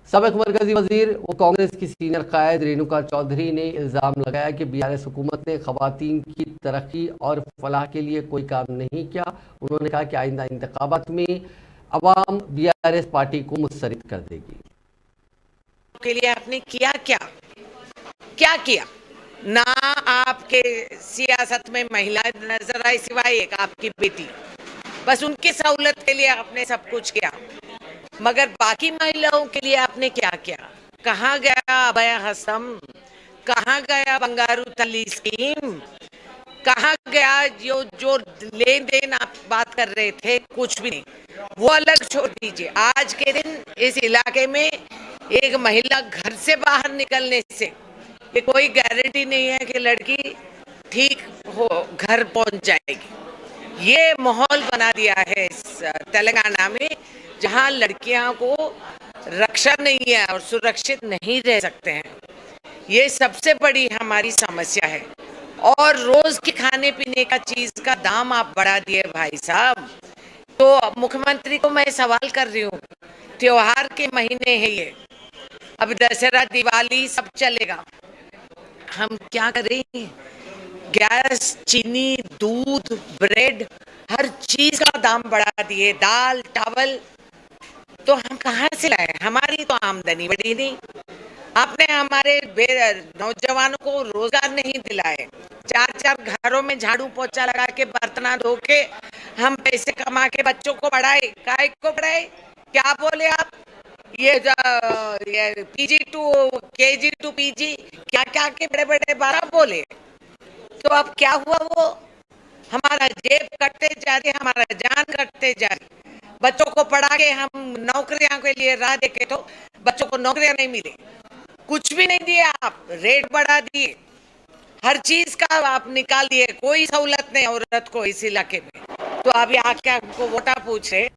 सबक मरकजी वजीर व कांग्रेस की सीनियर कायद रेणुका चौधरी ने इल्ज़ाम लगाया कि बीआरएस हुकूमत ने खवातीन की तरक्की और फलाह के लिए कोई काम नहीं किया। उन्होंने कहा कि आइंदा इंतखाबात में अवाम बीआरएस पार्टी को मुस्तरद कर देगी। के लिए आपने किया क्या क्या किया? ना आपके सियासत में महिला नजर आई सिवाय एक आपकी बेटी, बस उनकी सहूलत के लिए आपने सब कुछ किया, मगर बाकी महिलाओं के लिए आपने क्या किया? कहाँ गया अभया हसम? कहाँ गया बंगारू तली स्कीम? कहाँ गया जो जो लेन देन आप बात कर रहे थे? कुछ भी नहीं। वो अलग छोड़ दीजिए, आज के दिन इस इलाके में एक महिला घर से बाहर निकलने से ये कोई गारंटी नहीं है कि लड़की ठीक हो घर पहुंच जाएगी। ये माहौल बना दिया है इस तेलंगाना में, जहां लड़कियां को रक्षा नहीं है और सुरक्षित नहीं रह सकते हैं। ये सबसे बड़ी हमारी समस्या है। और रोज के खाने पीने का चीज का दाम आप बढ़ा दिए भाई साहब। तो मुख्यमंत्री को मैं सवाल कर रही हूँ, त्योहार के महीने हैं ये, अब दशहरा दिवाली सब चलेगा, हम क्या करें? गैस, चीनी, दूध, ब्रेड, हर चीज का दाम बढ़ा दिए, दाल चावल, तो हम कहाँ से लाए? हमारी तो आमदनी बढ़ी नहीं। आपने हमारे नौजवानों को रोजगार नहीं दिलाए। चार चार घरों में झाड़ू पोछा लगा के बर्तन धो के हम पैसे कमा के बच्चों को पढ़ाए। काय को पढ़ाए? क्या बोले आप? ये PG to KG to PG क्या क्या के बड़े बड़े 12 बोले। तो अब क्या हुआ? वो हमारा जेब कटते जा रही, हमारा जान कटते जा रही। बच्चों को पढ़ा के हम नौकरियां के लिए राह देखे तो बच्चों को नौकरियां नहीं मिले। कुछ भी नहीं दिए, आप रेट बढ़ा दिए, हर चीज का आप निकाल दिए, कोई सहूलत नहीं औरत को इस इलाके में। तो अभी आके आपको वोटा पूछ रहे